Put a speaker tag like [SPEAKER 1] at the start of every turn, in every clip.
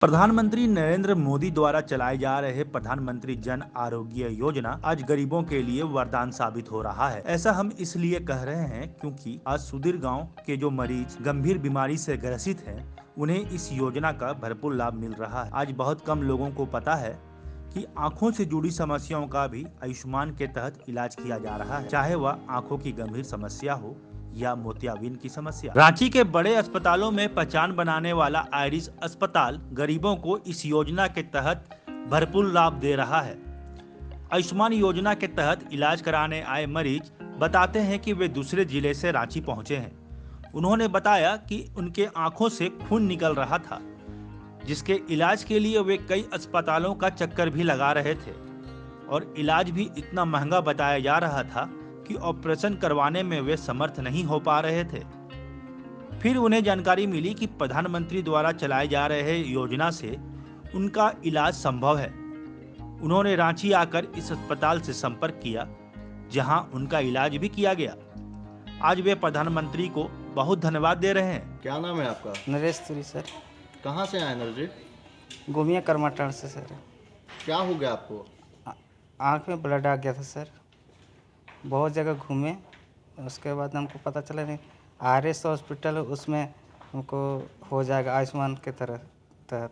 [SPEAKER 1] प्रधानमंत्री नरेंद्र मोदी द्वारा चलाए जा रहे प्रधानमंत्री जन आरोग्य योजना आज गरीबों के लिए वरदान साबित हो रहा है। ऐसा हम इसलिए कह रहे हैं क्योंकि आज सुदूर गांव के जो मरीज गंभीर बीमारी से ग्रसित हैं, उन्हें इस योजना का भरपूर लाभ मिल रहा है। आज बहुत कम लोगों को पता है कि आंखों से जुड़ी समस्याओं का भी आयुष्मान के तहत इलाज किया जा रहा है, चाहे वह आंखों की गंभीर समस्या हो या मोतियाबिंद की समस्या। रांची के बड़े अस्पतालों में पहचान बनाने वाला आइरिस अस्पताल गरीबों को इस योजना के तहत भरपूर लाभ दे रहा है। आयुष्मान योजना के तहत इलाज कराने आए मरीज बताते हैं कि वे दूसरे जिले से रांची पहुंचे हैं। उन्होंने बताया कि उनके आंखों से खून निकल रहा था, जिसके इलाज के लिए वे कई अस्पतालों का चक्कर भी लगा रहे थे और इलाज भी इतना महंगा बताया जा रहा था कि ऑपरेशन करवाने में वे समर्थ नहीं हो पा रहे थे। फिर उन्हें जानकारी मिली कि प्रधानमंत्री द्वारा चलाए जा रहे योजना से उनका इलाज संभव है। उन्होंने रांची आकर इस अस्पताल से संपर्क किया, जहां उनका इलाज भी किया गया। आज वे प्रधानमंत्री को बहुत धन्यवाद दे रहे हैं।
[SPEAKER 2] क्या नाम है आपका?
[SPEAKER 3] नरेश तुरी सर।
[SPEAKER 2] कहाँ से आए नरेश जी?
[SPEAKER 3] गोमिया करमाटार से सर।
[SPEAKER 2] क्या हो गया आपको?
[SPEAKER 3] आँख में ब्लड आ गया था सर। बहुत जगह घूमे, उसके बाद हमको पता चला नहीं आरएस हॉस्पिटल उसमें हमको हो जाएगा आयुष्मान के तहत।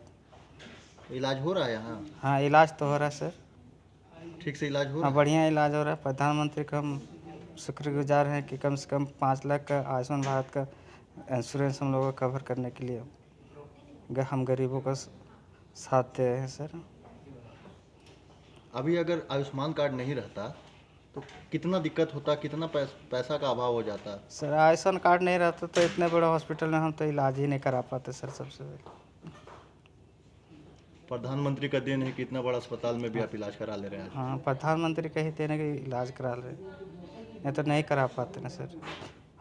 [SPEAKER 2] इलाज हो रहा है यहाँ?
[SPEAKER 3] हाँ, इलाज तो हो रहा है सर।
[SPEAKER 2] ठीक से इलाज हो रहा
[SPEAKER 3] हाँ,
[SPEAKER 2] है?
[SPEAKER 3] बढ़िया इलाज हो रहा है। प्रधानमंत्री का हम शुक्रगुजार हैं कि कम से कम 5 लाख का आयुष्मान भारत का इंश्योरेंस हम लोगों को कवर करने के लिए हम गरीबों का साथ दे रहे हैं सर।
[SPEAKER 2] अभी अगर आयुष्मान कार्ड नहीं रहता तो कितना दिक्कत होता, कितना पैसा का अभाव हो जाता?
[SPEAKER 3] सर आयुष्मान कार्ड नहीं रहता तो इतने बड़े हॉस्पिटल में हम तो इलाज ही नहीं करा पाते सर। सबसे पहले
[SPEAKER 2] प्रधानमंत्री का देन है कि इतना बड़ा अस्पताल में भी आप इलाज करा ले रहे हैं।
[SPEAKER 3] हाँ, प्रधानमंत्री का ही देने के इलाज करा रहे, नहीं तो नहीं करा पाते ना सर।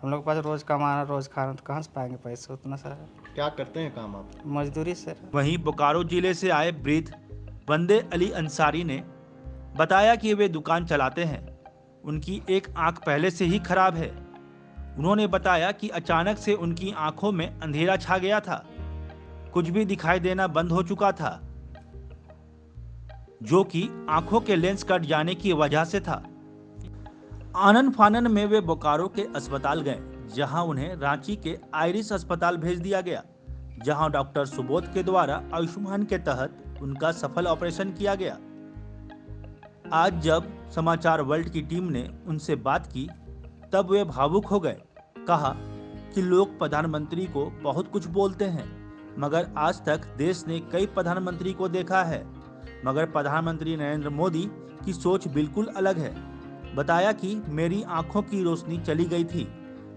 [SPEAKER 3] हम लोग के पास रोज़ कमाना रोज़ खाना, तो कहाँ से पाएंगे पैसे उतना सारा?
[SPEAKER 2] क्या करते हैं काम आप?
[SPEAKER 3] मजदूरी सर।
[SPEAKER 1] वहीं बोकारो जिले से आए वृद्ध बंदे अली अंसारी ने बताया कि वे दुकान चलाते हैं। उनकी एक आंख पहले से ही खराब है। उन्होंने बताया कि अचानक से उनकी आंखों में अंधेरा छा गया था, कुछ भी दिखाई देना बंद हो चुका था, जो कि आंखों के लेंस कट जाने की वजह से था। आनन फानन में वे बोकारो के अस्पताल गए, जहां उन्हें रांची के आइरिस अस्पताल भेज दिया गया, जहां डॉक्टर सुबोध के द्वारा आयुष्मान के तहत उनका सफल ऑपरेशन किया गया। आज जब समाचार वर्ल्ड की टीम ने उनसे बात की, तब वे भावुक हो गए। कहा कि लोग प्रधानमंत्री को बहुत कुछ बोलते हैं, मगर आज तक देश ने कई प्रधानमंत्री को देखा है, मगर प्रधानमंत्री नरेंद्र मोदी की सोच बिल्कुल अलग है। बताया कि मेरी आंखों की रोशनी चली गई थी,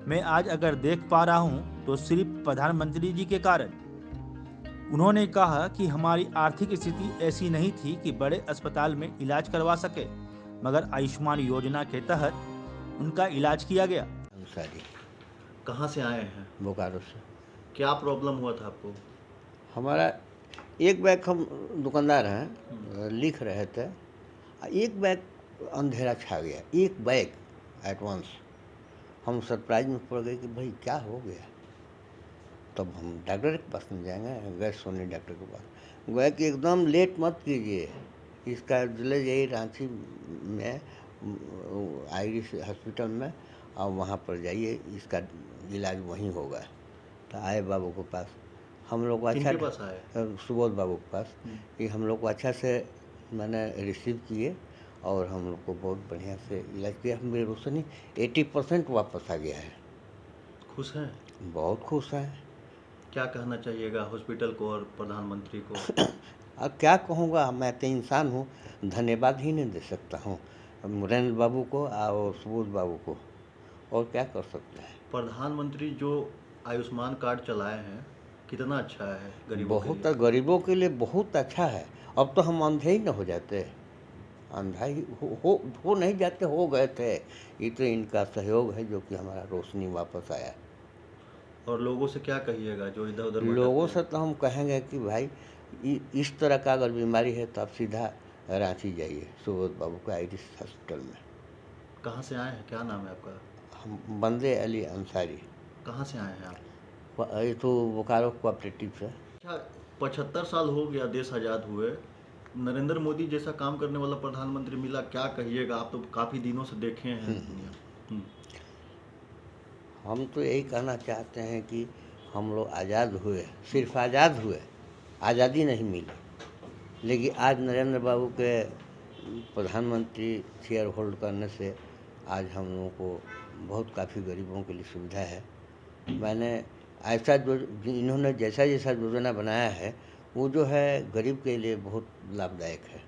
[SPEAKER 1] मैं आज अगर देख पा रहा हूं तो सिर्फ प्रधानमंत्री जी के कारण। उन्होंने कहा कि हमारी आर्थिक स्थिति ऐसी नहीं थी कि बड़े अस्पताल में इलाज करवा सके, मगर आयुष्मान योजना के तहत उनका इलाज किया गया।
[SPEAKER 4] अंसारी
[SPEAKER 2] कहाँ से आए हैं?
[SPEAKER 4] बोकारो से।
[SPEAKER 2] क्या प्रॉब्लम हुआ था आपको?
[SPEAKER 4] हमारा एक बैग, हम दुकानदार हैं, लिख रहे थे, एक बैग अंधेरा छा गया, एक बैग एट वंस। हम सरप्राइज में पड़ गए कि भाई क्या हो गया। तब हम डॉक्टर के पास में जाएंगे, गए सोनी डॉक्टर के पास गए कि एकदम लेट मत कीजिए, इसका ले जाइए रांची में आइरिस हॉस्पिटल में, और वहाँ पर जाइए, इसका इलाज वहीं होगा। तो आए बाबू के पास, हम लोग को अच्छा,
[SPEAKER 2] किनके पास आए?
[SPEAKER 4] सुबोध बाबू के पास, कि हम लोग को अच्छा से मैंने रिसीव किए और हम लोग को बहुत बढ़िया से इलाज किया। मेरी रोशनी 80% वापस आ गया है।
[SPEAKER 2] खुश हैं?
[SPEAKER 4] बहुत खुश हैं।
[SPEAKER 2] क्या कहना चाहिएगा हॉस्पिटल को और प्रधानमंत्री को?
[SPEAKER 4] अब क्या कहूँगा, मैं तो इंसान हूँ, धन्यवाद ही नहीं दे सकता हूँ नरेंद्र बाबू को और सुबोध बाबू को, और क्या कर सकते हैं।
[SPEAKER 2] प्रधानमंत्री जो आयुष्मान कार्ड चलाए हैं, कितना अच्छा है गरीबों के
[SPEAKER 4] बहुत
[SPEAKER 2] लिए?
[SPEAKER 4] गरीबों के लिए बहुत अच्छा है। अब तो हम अंधे ही न हो जाते, अंधा ही हो नहीं जाते, हो गए थे। ये तो इनका सहयोग है जो कि हमारा रोशनी वापस आया।
[SPEAKER 2] और लोगों से क्या कहिएगा जो इधर उधर
[SPEAKER 4] लोगों
[SPEAKER 2] भटकते
[SPEAKER 4] से
[SPEAKER 2] हैं?
[SPEAKER 4] तो हम कहेंगे कि भाई इस तरह का अगर बीमारी है तो आप सीधा रांची जाइए, सुबोध बाबू का आइरिस हॉस्पिटल में।
[SPEAKER 2] कहाँ से आए हैं? क्या नाम है आपका?
[SPEAKER 4] हम बंदे अली अंसारी।
[SPEAKER 2] कहाँ से आए हैं आप?
[SPEAKER 4] ये तो बोकारो कोऑपरेटिव से।
[SPEAKER 2] अच्छा, 75 साल हो गया देश आज़ाद हुए, नरेंद्र मोदी जैसा काम करने वाला प्रधानमंत्री मिला, क्या कहिएगा? आप तो काफ़ी दिनों से देखे हैं दुनिया।
[SPEAKER 4] हम तो यही कहना चाहते हैं कि हम लोग आज़ाद हुए, सिर्फ आज़ाद हुए, आज़ादी नहीं मिली। लेकिन आज नरेंद्र बाबू के प्रधानमंत्री चेयर होल्ड करने से आज हम लोगों को बहुत काफ़ी गरीबों के लिए सुविधा है। मैंने ऐसा जो इन्होंने जैसा जैसा योजना बनाया है वो जो है गरीब के लिए बहुत लाभदायक है।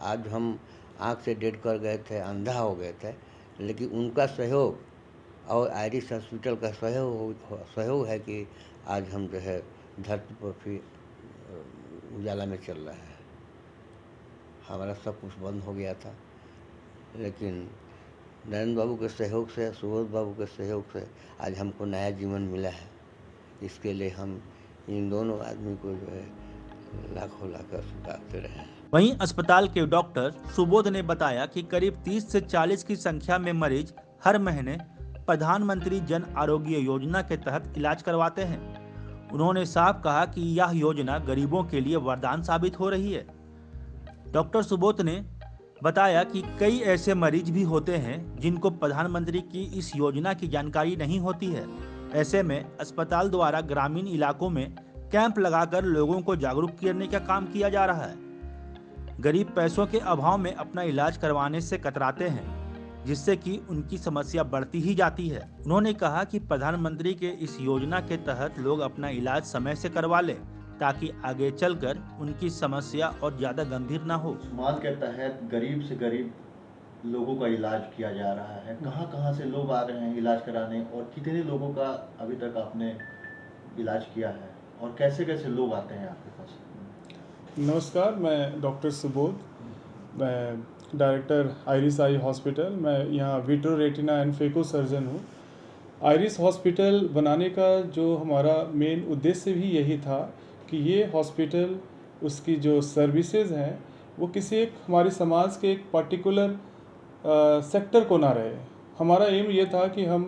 [SPEAKER 4] आज हम आँख से डेढ़ कर गए थे, अंधा हो गए थे, लेकिन उनका सहयोग और आयरिस हॉस्पिटल का सहयोग है कि आज हम जो है धरती पर फिर उजाला में चल रहा है। हमारा सब कुछ बंद हो गया था, लेकिन नरेंद्र बाबू के सहयोग से, सुबोध बाबू के सहयोग से आज हमको नया जीवन मिला है। इसके लिए हम इन दोनों आदमी को जो है लाखों शुभकामनाएं रहे हैं।
[SPEAKER 1] वहीं अस्पताल के डॉक्टर सुबोध ने बताया कि करीब 30 से 40 की संख्या में मरीज हर महीने प्रधानमंत्री जन आरोग्य योजना के तहत इलाज करवाते हैं। उन्होंने साफ कहा कि यह योजना गरीबों के लिए वरदान साबित हो रही है। डॉक्टर सुबोध ने बताया कि कई ऐसे मरीज भी होते हैं जिनको प्रधानमंत्री की इस योजना की जानकारी नहीं होती है। ऐसे में अस्पताल द्वारा ग्रामीण इलाकों में कैंप लगाकर लोगों को जागरूक करने का काम किया जा रहा है। गरीब पैसों के अभाव में अपना इलाज करवाने से कतराते हैं, जिससे कि उनकी समस्या बढ़ती ही जाती है। उन्होंने कहा कि प्रधानमंत्री के इस योजना के तहत लोग अपना इलाज समय से करवा लें, ताकि आगे चलकर उनकी समस्या और ज्यादा गंभीर ना हो।
[SPEAKER 2] आयुष्मान के तहत गरीब से गरीब लोगों का इलाज किया जा रहा है। कहाँ से लोग आ रहे हैं इलाज कराने, और कितने लोगों का अभी तक आपने इलाज किया है, और कैसे कैसे लोग आते हैं आपके पास?
[SPEAKER 5] नमस्कार, मैं डॉक्टर सुबोध, मैं डायरेक्टर आइरिस आई हॉस्पिटल, मैं यहाँ vitro retina and phaco surgeon हूँ। आइरिस हॉस्पिटल बनाने का जो हमारा मेन उद्देश्य भी यही था कि ये हॉस्पिटल, उसकी जो सर्विसेज हैं वो किसी एक हमारे समाज के एक पर्टिकुलर सेक्टर को ना रहे। हमारा एम ये था कि हम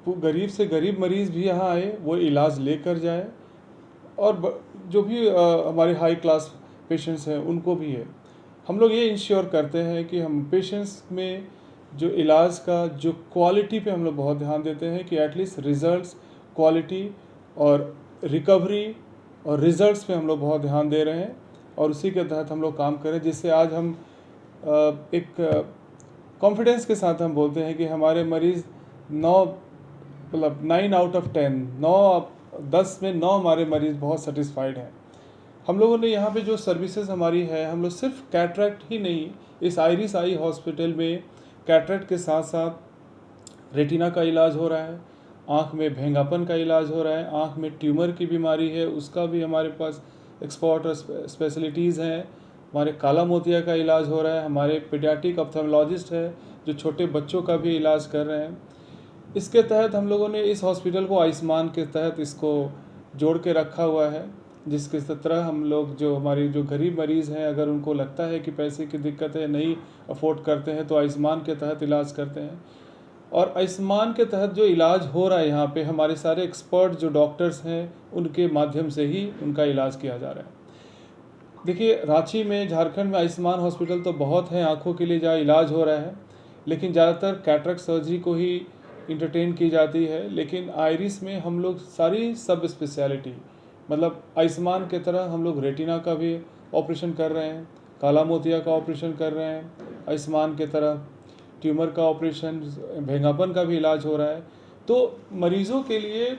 [SPEAKER 5] गरीब से गरीब मरीज़ भी यहाँ आए, वो इलाज लेकर जाए, और जो भी हमारे हाई क्लास पेशेंट्स हैं उनको भी है। हम लोग ये इंश्योर करते हैं कि हम पेशेंट्स में जो इलाज का जो क्वालिटी पे हम लोग बहुत ध्यान देते हैं कि एटलीस्ट रिजल्ट्स, क्वालिटी और रिकवरी और रिजल्ट्स पे हम लोग बहुत ध्यान दे रहे हैं, और उसी के तहत हम लोग काम करें, जिससे आज हम एक कॉन्फिडेंस के साथ हम बोलते हैं कि हमारे मरीज़ 9 आउट ऑफ 10 में 9 हमारे मरीज़ बहुत सेटिस्फाइड हैं। हम लोगों ने यहाँ पे जो सर्विसेज हमारी है, हम लोग सिर्फ कैटरेक्ट ही नहीं, इस आइरिस आई हॉस्पिटल में कैटरेक्ट के साथ साथ रेटिना का इलाज हो रहा है, आँख में भेंगापन का इलाज हो रहा है, आँख में ट्यूमर की बीमारी है उसका भी हमारे पास एक्सपर्ट और स्पेशलिटीज़ हैं, हमारे काला मोतिया का इलाज हो रहा है, हमारे पीडियाट्रिक ऑप्थेल्मोलॉजिस्ट है जो छोटे बच्चों का भी इलाज कर रहे हैं। इसके तहत हम लोगों ने इस हॉस्पिटल को आयुष्मान के तहत इसको जोड़ के रखा हुआ है, जिसके तरह हम लोग जो हमारी जो गरीब मरीज़ हैं, अगर उनको लगता है कि पैसे की दिक्कत है, नहीं अफोर्ड करते हैं, तो आयुष्मान के तहत इलाज करते हैं। और आयुष्मान के तहत जो इलाज हो रहा है यहाँ पे, हमारे सारे एक्सपर्ट जो डॉक्टर्स हैं उनके माध्यम से ही उनका इलाज किया जा रहा है। देखिए, रांची में, झारखंड में आयुष्मान हॉस्पिटल तो बहुत हैं आँखों के लिए जहाँ इलाज हो रहा है, लेकिन ज़्यादातर कैटरेक्ट सर्जरी को ही इंटरटेन की जाती है। लेकिन आइरिस में हम लोग सारी सब स्पेशलिटी, मतलब आयुष्मान के तरह हम लोग रेटिना का भी ऑपरेशन कर रहे हैं, काला मोतिया का ऑपरेशन कर रहे हैं, आयुष्मान के तरह ट्यूमर का ऑपरेशन, भेंगापन का भी इलाज हो रहा है। तो मरीज़ों के लिए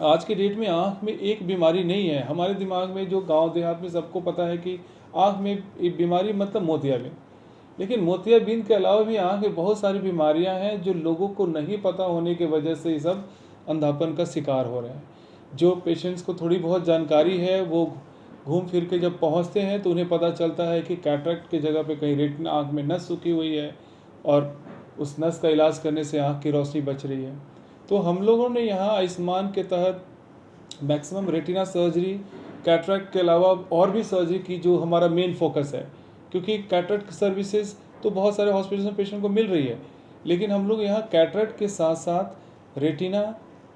[SPEAKER 5] आज के डेट में आँख में एक बीमारी नहीं है। हमारे दिमाग में, जो गांव देहात में सबको पता है कि आँख में एक बीमारी मतलब मोतियाबिंद, लेकिन मोतियाबिंद के अलावा भी आँख में बहुत सारी बीमारियां हैं जो लोगों को नहीं पता होने की वजह से ये सब अंधापन का शिकार हो रहे हैं। जो पेशेंट्स को थोड़ी बहुत जानकारी है वो घूम फिर के जब पहुंचते हैं तो उन्हें पता चलता है कि कैटरेक्ट की जगह पे कहीं रेटिना, आँख में नस सूखी हुई है, और उस नस का इलाज करने से आँख की रोशनी बच रही है। तो हम लोगों ने यहाँ आयुष्मान के तहत मैक्सिमम रेटिना सर्जरी, कैटरेक्ट के अलावा और भी सर्जरी की, जो हमारा मेन फोकस है, क्योंकि कैटरेक्ट सर्विसेज तो बहुत सारे हॉस्पिटल्स में पेशेंट को मिल रही है, लेकिन हम लोग यहाँ कैटरेक्ट के साथ साथ रेटिना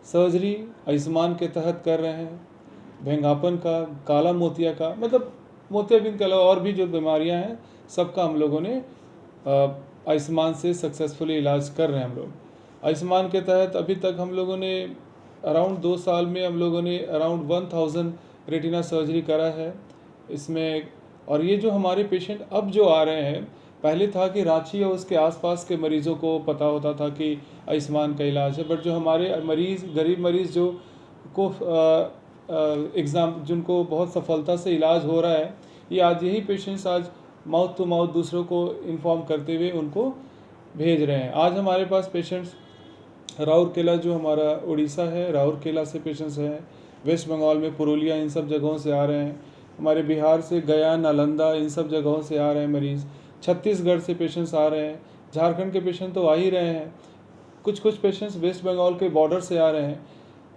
[SPEAKER 5] सर्जरी आयुष्मान के तहत कर रहे हैं। भेंगापन का, काला मोतिया का, मतलब मोतियाबिंद के अलावा और भी जो बीमारियां हैं सबका हम लोगों ने आयुष्मान से सक्सेसफुली इलाज कर रहे हैं हम लोग। आयुष्मान के तहत अभी तक हम लोगों ने अराउंड 2 साल में हम लोगों ने अराउंड 1000 रेटिना सर्जरी करा है इसमें। और ये जो हमारे पेशेंट अब जो आ रहे हैं, पहले था कि रांची और उसके आसपास के मरीज़ों को पता होता था कि आयुष्मान का इलाज है, बट जो हमारे मरीज़, गरीब मरीज़ जो को जिनको बहुत सफलता से इलाज हो रहा है, ये आज यही पेशेंट्स आज माउथ टू माउथ दूसरों को इन्फॉर्म करते हुए उनको भेज रहे हैं। आज हमारे पास पेशेंट्स राउरकेला, जो हमारा उड़ीसा है, राउरकेला से पेशेंट्स हैं, वेस्ट बंगाल में पुरुलिया, इन सब जगहों से आ रहे हैं, हमारे बिहार से गया, नालंदा, इन सब जगहों से आ रहे हैं मरीज़, छत्तीसगढ़ से पेशेंट्स आ रहे हैं, झारखंड के पेशेंट तो आ ही रहे हैं, कुछ पेशेंट्स वेस्ट बंगाल के बॉर्डर से आ रहे हैं।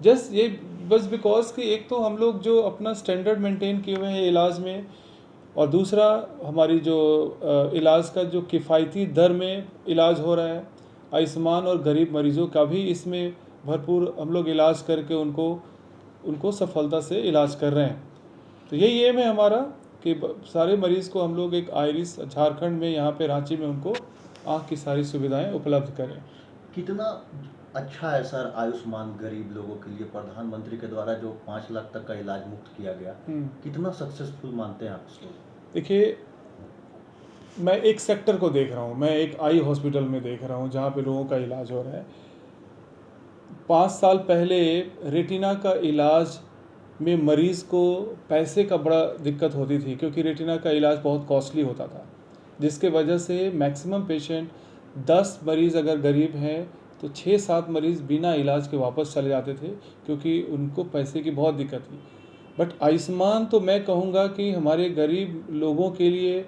[SPEAKER 5] जस्ट ये बस बिकॉज कि एक तो हम लोग जो अपना स्टैंडर्ड मेंटेन किए हुए हैं इलाज में, और दूसरा हमारी जो इलाज का जो किफ़ायती दर में इलाज हो रहा है, आयुष्मान और गरीब मरीज़ों का भी इसमें भरपूर हम लोग इलाज करके उनको सफलता से इलाज कर रहे हैं। तो यही एम है हमारा कि सारे मरीज़ को हम लोग एक आइरिस झारखंड में, यहाँ पे रांची में उनको आँख की सारी सुविधाएं उपलब्ध करें।
[SPEAKER 2] कितना अच्छा है सर आयुष्मान गरीब लोगों के लिए, प्रधानमंत्री के द्वारा जो 5 लाख तक का इलाज मुफ्त किया गया, कितना सक्सेसफुल मानते हैं आप इसको?
[SPEAKER 5] देखिए, मैं एक सेक्टर को देख रहा हूँ, मैं एक आई हॉस्पिटल में देख रहा हूँ जहाँ पे लोगों का इलाज हो रहा है। 5 साल पहले रेटिना का इलाज में मरीज़ को पैसे का बड़ा दिक्कत होती थी, क्योंकि रेटिना का इलाज बहुत कॉस्टली होता था, जिसके वजह से मैक्सिमम पेशेंट 10 मरीज़ अगर गरीब हैं तो 6-7 मरीज़ बिना इलाज के वापस चले जाते थे, क्योंकि उनको पैसे की बहुत दिक्कत थी। बट आयुष्मान तो मैं कहूँगा कि हमारे गरीब लोगों के लिए,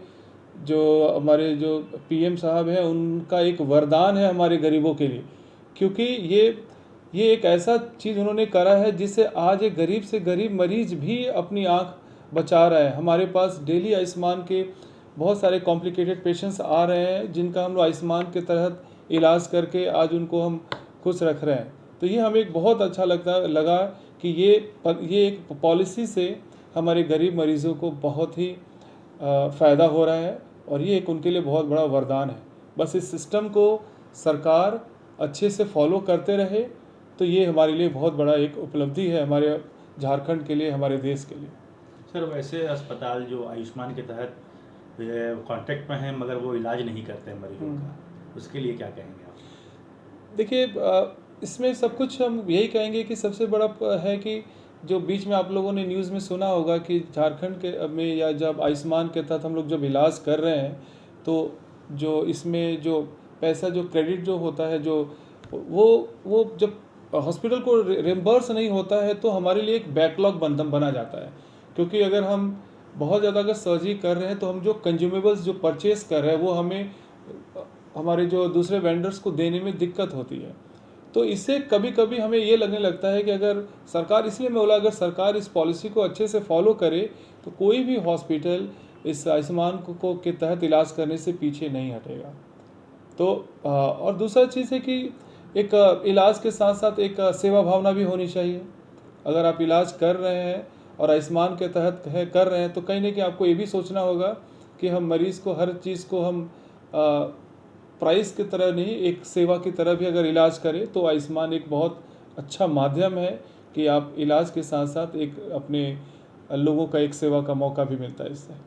[SPEAKER 5] जो हमारे जो पीएम साहब हैं, उनका एक वरदान है हमारे गरीबों के लिए, क्योंकि ये एक ऐसा चीज़ उन्होंने करा है जिससे आज एक गरीब से गरीब मरीज भी अपनी आँख बचा रहा है। हमारे पास डेली आयुष्मान के बहुत सारे कॉम्प्लिकेटेड पेशेंट्स आ रहे हैं, जिनका हम लोग आयुष्मान के तहत इलाज करके आज उनको हम खुश रख रहे हैं। तो ये हमें एक बहुत अच्छा लगा कि ये एक पॉलिसी से हमारे गरीब मरीज़ों को बहुत ही फ़ायदा हो रहा है, और ये एक उनके लिए बहुत बड़ा वरदान है। बस इस सिस्टम को सरकार अच्छे से फॉलो करते रहे तो ये हमारे लिए बहुत बड़ा एक उपलब्धि है, हमारे झारखंड के लिए, हमारे देश के लिए।
[SPEAKER 1] सर, वैसे अस्पताल जो आयुष्मान के तहत कॉन्ट्रैक्ट में हैं मगर वो इलाज नहीं करते हैं मरीजों का, उसके लिए क्या कहेंगे आप?
[SPEAKER 5] देखिए, इसमें सब कुछ हम यही कहेंगे कि सबसे बड़ा है कि जो बीच में आप लोगों ने न्यूज़ में सुना होगा कि झारखंड के में, या जब आयुष्मान के तहत हम लोग जब इलाज कर रहे हैं, तो जो इसमें जो पैसा, जो क्रेडिट जो होता है, जो वो जब हॉस्पिटल को रिम्बर्स नहीं होता है तो हमारे लिए एक बैकलॉग बना जाता है। क्योंकि अगर हम बहुत ज़्यादा अगर सर्जरी कर रहे हैं तो हम जो कंज्यूमेबल्स जो परचेज कर रहे हैं वो हमें हमारे जो दूसरे वेंडर्स को देने में दिक्कत होती है। तो इससे कभी कभी हमें ये लगने लगता है कि अगर सरकार, इसलिए मैं बोला, अगर सरकार इस पॉलिसी को अच्छे से फॉलो करे तो कोई भी हॉस्पिटल इस आयुष्मान को के तहत इलाज करने से पीछे नहीं हटेगा। तो और दूसरा चीज़ है कि एक इलाज के साथ साथ एक सेवा भावना भी होनी चाहिए। अगर आप इलाज कर रहे हैं और आयुष्मान के तहत कर रहे हैं तो कहीं ना कहीं आपको ये भी सोचना होगा कि हम मरीज़ को हर चीज़ को हम प्राइस की तरह नहीं, एक सेवा की तरह भी अगर इलाज करें तो आयुष्मान एक बहुत अच्छा माध्यम है कि आप इलाज के साथ साथ एक अपने लोगों का एक सेवा का मौका भी मिलता है इससे।